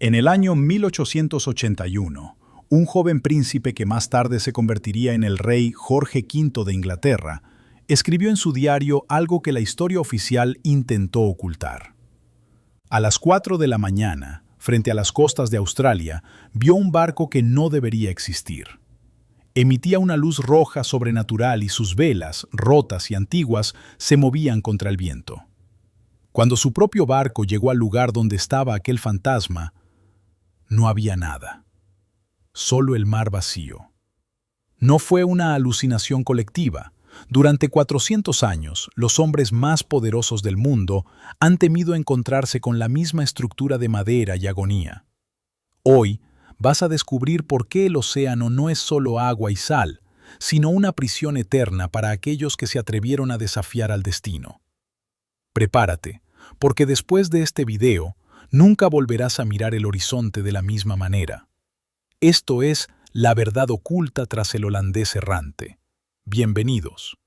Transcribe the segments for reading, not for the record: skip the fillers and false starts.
En el año 1881, un joven príncipe que más tarde se convertiría en el rey Jorge V de Inglaterra, escribió en su diario algo que la historia oficial intentó ocultar. A las 4 de la mañana, frente a las costas de Australia, vio un barco que no debería existir. Emitía una luz roja sobrenatural y sus velas, rotas y antiguas, se movían contra el viento. Cuando su propio barco llegó al lugar donde estaba aquel fantasma, no había nada. Solo el mar vacío. No fue una alucinación colectiva. Durante 400 años, los hombres más poderosos del mundo han temido encontrarse con la misma estructura de madera y agonía. Hoy, vas a descubrir por qué el océano no es solo agua y sal, sino una prisión eterna para aquellos que se atrevieron a desafiar al destino. Prepárate, porque después de este video, nunca volverás a mirar el horizonte de la misma manera. Esto es la verdad oculta tras el holandés errante. Bienvenidos.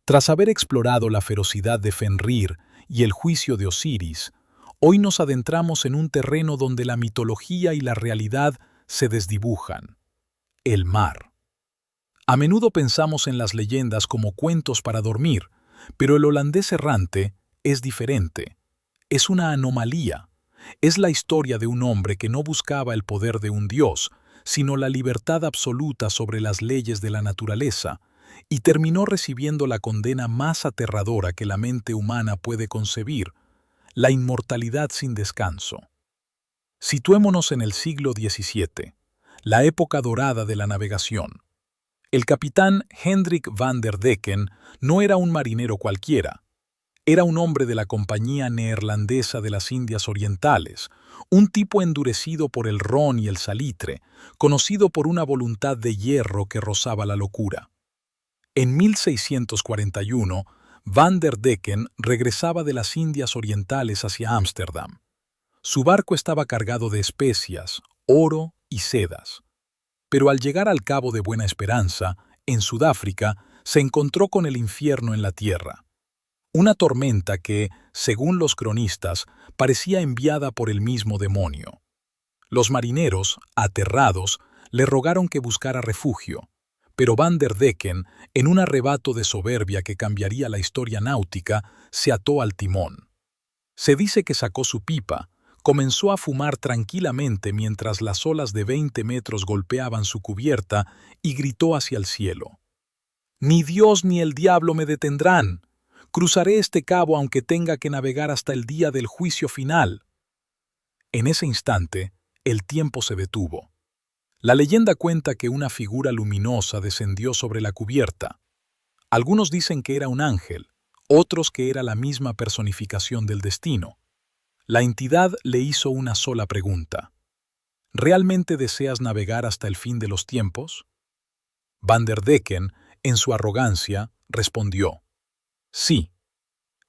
Tras haber explorado la ferocidad de Fenrir y el juicio de Osiris, hoy nos adentramos en un terreno donde la mitología y la realidad se desdibujan: el mar. A menudo pensamos en las leyendas como cuentos para dormir, pero el holandés errante es diferente. Es una anomalía. Es la historia de un hombre que no buscaba el poder de un dios, sino la libertad absoluta sobre las leyes de la naturaleza, y terminó recibiendo la condena más aterradora que la mente humana puede concebir: la inmortalidad sin descanso. Situémonos en el siglo XVII, la época dorada de la navegación. El capitán Hendrik van der Decken no era un marinero cualquiera. Era un hombre de la Compañía Neerlandesa de las Indias Orientales, un tipo endurecido por el ron y el salitre, conocido por una voluntad de hierro que rozaba la locura. En 1641, Van der Decken regresaba de las Indias Orientales hacia Ámsterdam. Su barco estaba cargado de especias, oro y sedas. Pero al llegar al Cabo de Buena Esperanza, en Sudáfrica, se encontró con el infierno en la tierra. Una tormenta que, según los cronistas, parecía enviada por el mismo demonio. Los marineros, aterrados, le rogaron que buscara refugio, pero Van der Decken, en un arrebato de soberbia que cambiaría la historia náutica, se ató al timón. Se dice que sacó su pipa, comenzó a fumar tranquilamente mientras las olas de 20 metros golpeaban su cubierta y gritó hacia el cielo: «Ni Dios ni el diablo me detendrán. Cruzaré este cabo aunque tenga que navegar hasta el día del juicio final». En ese instante, el tiempo se detuvo. La leyenda cuenta que una figura luminosa descendió sobre la cubierta. Algunos dicen que era un ángel, otros que era la misma personificación del destino. La entidad le hizo una sola pregunta: ¿realmente deseas navegar hasta el fin de los tiempos? Van der Decken, en su arrogancia, respondió: sí.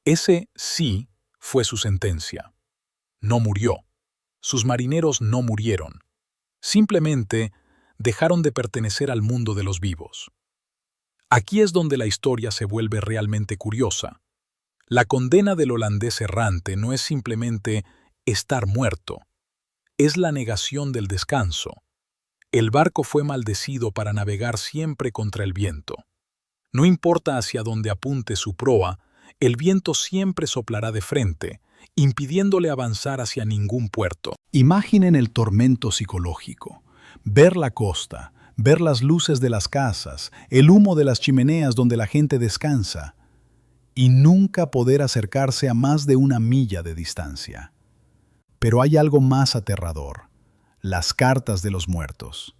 Ese sí fue su sentencia. No murió. Sus marineros no murieron. Simplemente dejaron de pertenecer al mundo de los vivos. Aquí es donde la historia se vuelve realmente curiosa. La condena del holandés errante no es simplemente estar muerto. Es la negación del descanso. El barco fue maldecido para navegar siempre contra el viento. No importa hacia dónde apunte su proa, el viento siempre soplará de frente, impidiéndole avanzar hacia ningún puerto. Imaginen el tormento psicológico. Ver la costa, ver las luces de las casas, el humo de las chimeneas donde la gente descansa, y nunca poder acercarse a más de 1 milla de distancia. Pero hay algo más aterrador: las cartas de los muertos.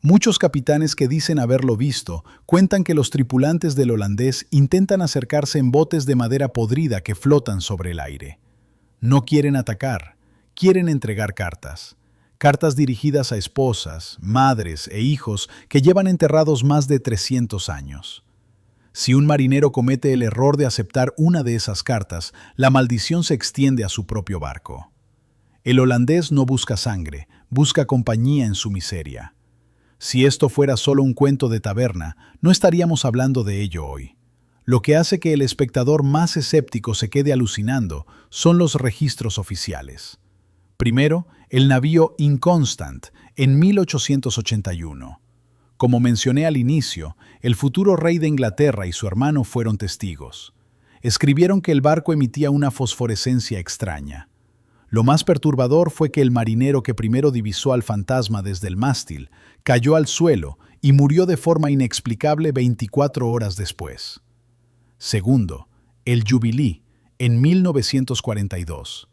Muchos capitanes que dicen haberlo visto cuentan que los tripulantes del holandés intentan acercarse en botes de madera podrida que flotan sobre el aire. No quieren atacar, quieren entregar cartas. Cartas dirigidas a esposas, madres e hijos que llevan enterrados más de 300 años. Si un marinero comete el error de aceptar una de esas cartas, la maldición se extiende a su propio barco. El holandés no busca sangre, busca compañía en su miseria. Si esto fuera solo un cuento de taberna, no estaríamos hablando de ello hoy. Lo que hace que el espectador más escéptico se quede alucinando son los registros oficiales. Primero, el navío Inconstant, en 1881. Como mencioné al inicio, el futuro rey de Inglaterra y su hermano fueron testigos. Escribieron que el barco emitía una fosforescencia extraña. Lo más perturbador fue que el marinero que primero divisó al fantasma desde el mástil cayó al suelo y murió de forma inexplicable 24 horas después. Segundo, el Jubilee, en 1942.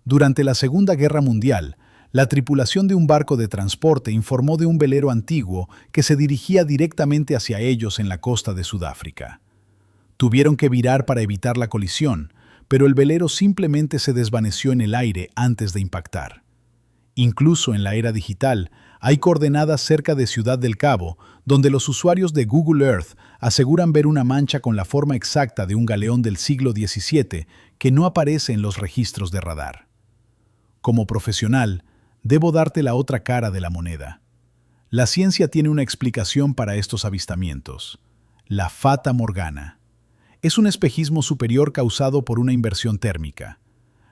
Durante la Segunda Guerra Mundial, la tripulación de un barco de transporte informó de un velero antiguo que se dirigía directamente hacia ellos en la costa de Sudáfrica. Tuvieron que virar para evitar la colisión, pero el velero simplemente se desvaneció en el aire antes de impactar. Incluso en la era digital, hay coordenadas cerca de Ciudad del Cabo, donde los usuarios de Google Earth aseguran ver una mancha con la forma exacta de un galeón del siglo XVII que no aparece en los registros de radar. Como profesional, debo darte la otra cara de la moneda. La ciencia tiene una explicación para estos avistamientos: la Fata Morgana. Es un espejismo superior causado por una inversión térmica.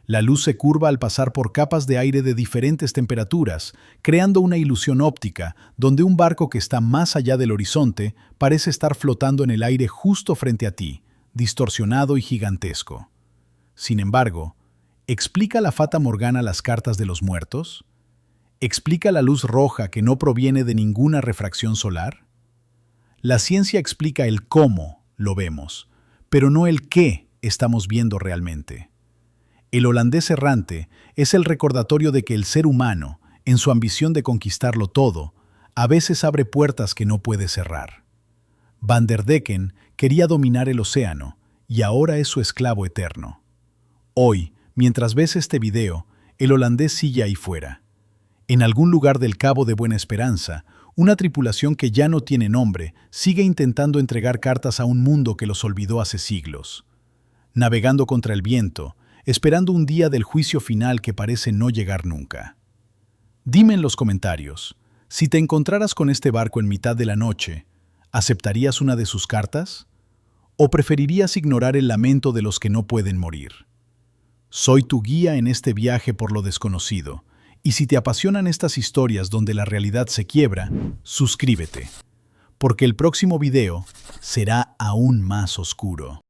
La luz se curva al pasar por capas de aire de diferentes temperaturas, creando una ilusión óptica donde un barco que está más allá del horizonte parece estar flotando en el aire justo frente a ti, distorsionado y gigantesco. Sin embargo, ¿explica la Fata Morgana las cartas de los muertos? ¿Explica la luz roja que no proviene de ninguna refracción solar? La ciencia explica el cómo lo vemos, pero no el qué estamos viendo realmente. El holandés errante es el recordatorio de que el ser humano, en su ambición de conquistarlo todo, a veces abre puertas que no puede cerrar. Van der Decken quería dominar el océano y ahora es su esclavo eterno. Hoy, mientras ves este video, el holandés sigue ahí fuera. En algún lugar del Cabo de Buena Esperanza, una tripulación que ya no tiene nombre sigue intentando entregar cartas a un mundo que los olvidó hace siglos. Navegando contra el viento, esperando un día del juicio final que parece no llegar nunca. Dime en los comentarios, si te encontraras con este barco en mitad de la noche, ¿aceptarías una de sus cartas? ¿O preferirías ignorar el lamento de los que no pueden morir? Soy tu guía en este viaje por lo desconocido, y si te apasionan estas historias donde la realidad se quiebra, suscríbete, porque el próximo video será aún más oscuro.